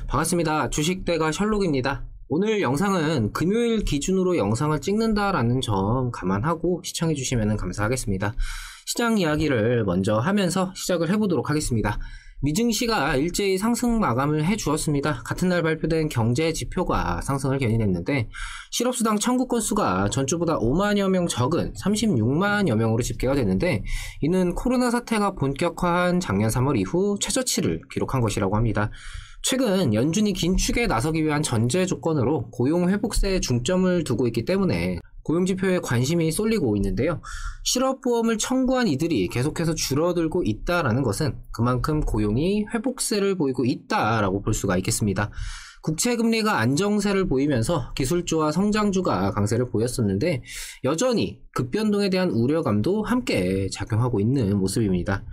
반갑습니다. 주식대가 셜록입니다. 오늘 영상은 금요일 기준으로 영상을 찍는다라는 점 감안하고 시청해주시면 감사하겠습니다. 시장 이야기를 먼저 하면서 시작을 해보도록 하겠습니다. 미증시가 일제히 상승 마감을 해주었습니다. 같은 날 발표된 경제 지표가 상승을 견인했는데 실업수당 청구 건수가 전주보다 5만여 명 적은 36만여 명으로 집계가 됐는데 이는 코로나 사태가 본격화한 작년 3월 이후 최저치를 기록한 것이라고 합니다. 최근 연준이 긴축에 나서기 위한 전제 조건으로 고용 회복세에 중점을 두고 있기 때문에 고용지표에 관심이 쏠리고 있는데요. 실업보험을 청구한 이들이 계속해서 줄어들고 있다는 것은 그만큼 고용이 회복세를 보이고 있다라고 볼 수가 있겠습니다. 국채금리가 안정세를 보이면서 기술주와 성장주가 강세를 보였었는데 여전히 급변동에 대한 우려감도 함께 작용하고 있는 모습입니다.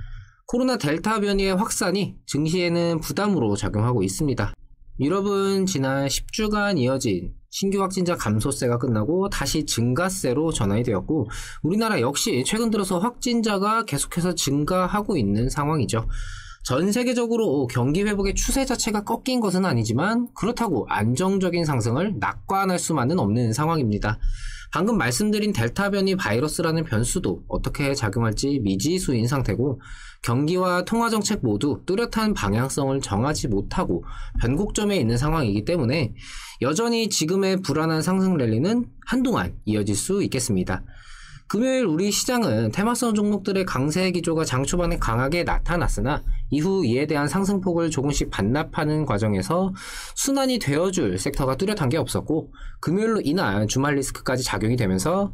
코로나 델타 변이의 확산이 증시에는 부담으로 작용하고 있습니다. 유럽은 지난 10주간 이어진 신규 확진자 감소세가 끝나고 다시 증가세로 전환이 되었고 우리나라 역시 최근 들어서 확진자가 계속해서 증가하고 있는 상황이죠. 전 세계적으로 경기 회복의 추세 자체가 꺾인 것은 아니지만 그렇다고 안정적인 상승을 낙관할 수만은 없는 상황입니다. 방금 말씀드린 델타 변이 바이러스라는 변수도 어떻게 작용할지 미지수인 상태고 경기와 통화정책 모두 뚜렷한 방향성을 정하지 못하고 변곡점에 있는 상황이기 때문에 여전히 지금의 불안한 상승 랠리는 한동안 이어질 수 있겠습니다. 금요일 우리 시장은 테마성 종목들의 강세 기조가 장 초반에 강하게 나타났으나 이후 이에 대한 상승폭을 조금씩 반납하는 과정에서 순환이 되어줄 섹터가 뚜렷한 게 없었고 금요일로 인한 주말 리스크까지 작용이 되면서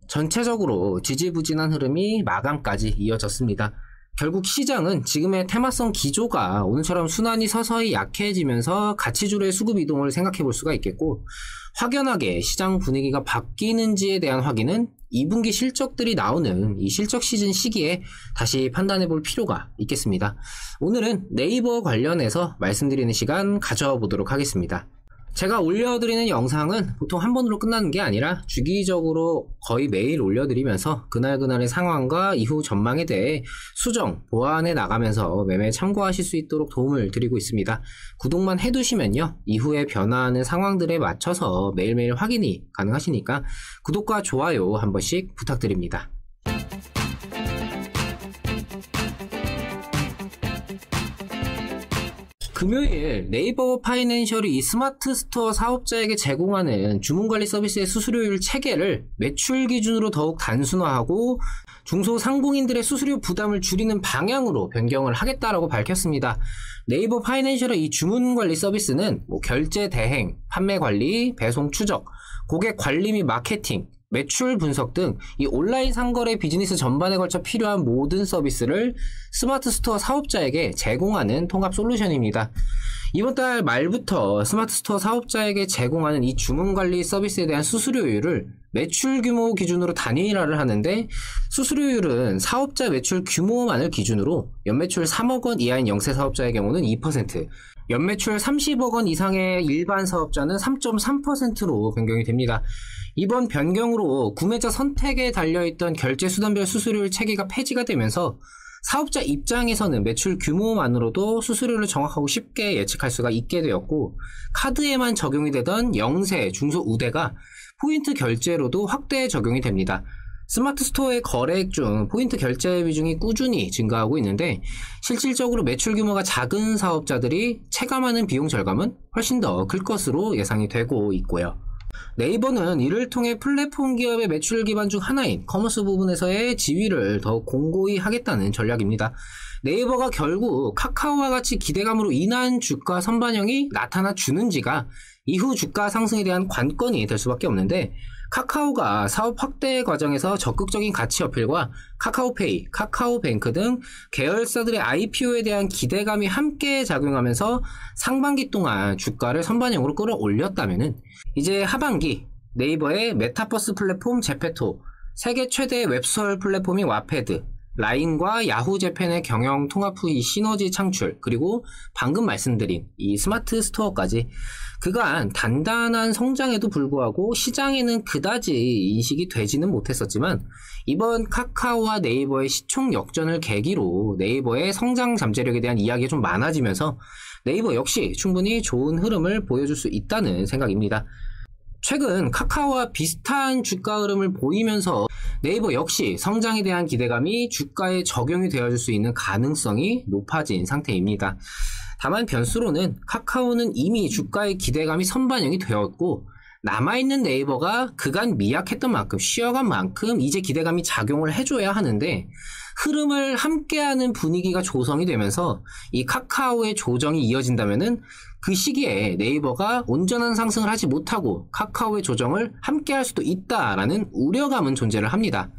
전체적으로 지지부진한 흐름이 마감까지 이어졌습니다. 결국 시장은 지금의 테마성 기조가 오늘처럼 순환이 서서히 약해지면서 가치주로의 수급 이동을 생각해 볼 수가 있겠고 확연하게 시장 분위기가 바뀌는지에 대한 확인은 2분기 실적들이 나오는 이 실적 시즌 시기에 다시 판단해 볼 필요가 있겠습니다. 오늘은 네이버 관련해서 말씀드리는 시간 가져보도록 하겠습니다. 제가 올려드리는 영상은 보통 한 번으로 끝나는 게 아니라 주기적으로 거의 매일 올려드리면서 그날그날의 상황과 이후 전망에 대해 수정, 보완해 나가면서 매매 참고하실 수 있도록 도움을 드리고 있습니다. 구독만 해두시면요. 이후에 변화하는 상황들에 맞춰서 매일매일 확인이 가능하시니까 구독과 좋아요 한 번씩 부탁드립니다. 금요일 네이버 파이낸셜이 이 스마트 스토어 사업자에게 제공하는 주문관리 서비스의 수수료율 체계를 매출 기준으로 더욱 단순화하고 중소상공인들의 수수료 부담을 줄이는 방향으로 변경을 하겠다라고 밝혔습니다. 네이버 파이낸셜의 이 주문관리 서비스는 결제 대행, 판매 관리, 배송 추적, 고객 관리 및 마케팅, 매출 분석 등 이 온라인 상거래 비즈니스 전반에 걸쳐 필요한 모든 서비스를 스마트 스토어 사업자에게 제공하는 통합 솔루션입니다. 이번 달 말부터 스마트 스토어 사업자에게 제공하는 이 주문관리 서비스에 대한 수수료율을 매출 규모 기준으로 단일화를 하는데 수수료율은 사업자 매출 규모만을 기준으로 연매출 3억 원 이하인 영세 사업자의 경우는 2%, 연매출 30억 원 이상의 일반 사업자는 3.3%로 변경이 됩니다. 이번 변경으로 구매자 선택에 달려있던 결제수단별 수수료율 체계가 폐지가 되면서 사업자 입장에서는 매출 규모만으로도 수수료를 정확하고 쉽게 예측할 수가 있게 되었고 카드에만 적용이 되던 영세, 중소, 우대가 포인트 결제로도 확대 적용이 됩니다. 스마트 스토어의 거래액 중 포인트 결제 비중이 꾸준히 증가하고 있는데 실질적으로 매출 규모가 작은 사업자들이 체감하는 비용 절감은 훨씬 더 클 것으로 예상이 되고 있고요. 네이버는 이를 통해 플랫폼 기업의 매출 기반 중 하나인 커머스 부분에서의 지위를 더욱 공고히 하겠다는 전략입니다. 네이버가 결국 카카오와 같이 기대감으로 인한 주가 선반영이 나타나 주는지가 이후 주가 상승에 대한 관건이 될 수밖에 없는데 카카오가 사업 확대 과정에서 적극적인 가치 어필과 카카오페이, 카카오뱅크 등 계열사들의 IPO에 대한 기대감이 함께 작용하면서 상반기 동안 주가를 선반영으로 끌어올렸다면은 이제 하반기 네이버의 메타버스 플랫폼 제페토, 세계 최대 웹소설 플랫폼인 와패드, 라인과 야후 재팬의 경영 통합 후 이 시너지 창출, 그리고 방금 말씀드린 이 스마트 스토어까지 그간 단단한 성장에도 불구하고 시장에는 그다지 인식이 되지는 못했었지만, 이번 카카오와 네이버의 시총 역전을 계기로 네이버의 성장 잠재력에 대한 이야기가 좀 많아지면서 네이버 역시 충분히 좋은 흐름을 보여줄 수 있다는 생각입니다. 최근 카카오와 비슷한 주가 흐름을 보이면서 네이버 역시 성장에 대한 기대감이 주가에 적용이 되어줄 수 있는 가능성이 높아진 상태입니다. 다만 변수로는 카카오는 이미 주가의 기대감이 선반영이 되었고, 남아있는 네이버가 그간 미약했던 만큼, 쉬어간 만큼 이제 기대감이 작용을 해줘야 하는데, 흐름을 함께하는 분위기가 조성이 되면서 이 카카오의 조정이 이어진다면은 그 시기에 네이버가 온전한 상승을 하지 못하고 카카오의 조정을 함께할 수도 있다라는 우려감은 존재를 합니다.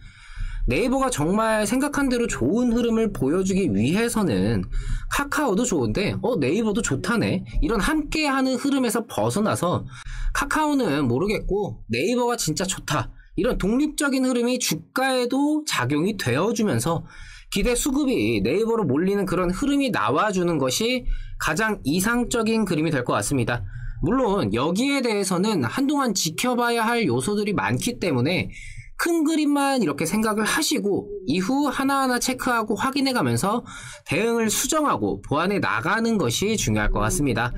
네이버가 정말 생각한 대로 좋은 흐름을 보여주기 위해서는 카카오도 좋은데 네이버도 좋다네, 이런 함께하는 흐름에서 벗어나서 카카오는 모르겠고 네이버가 진짜 좋다, 이런 독립적인 흐름이 주가에도 작용이 되어주면서 기대 수급이 네이버로 몰리는 그런 흐름이 나와주는 것이 가장 이상적인 그림이 될 것 같습니다. 물론 여기에 대해서는 한동안 지켜봐야 할 요소들이 많기 때문에 큰 그림만 이렇게 생각을 하시고 이후 하나하나 체크하고 확인해가면서 대응을 수정하고 보완해 나가는 것이 중요할 것 같습니다.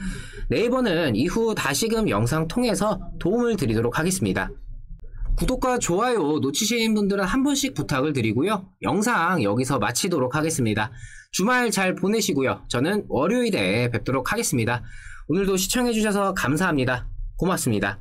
네이버는 이후 다시금 영상 통해서 도움을 드리도록 하겠습니다. 구독과 좋아요 놓치신 분들은 한 번씩 부탁을 드리고요. 영상 여기서 마치도록 하겠습니다. 주말 잘 보내시고요. 저는 월요일에 뵙도록 하겠습니다. 오늘도 시청해주셔서 감사합니다. 고맙습니다.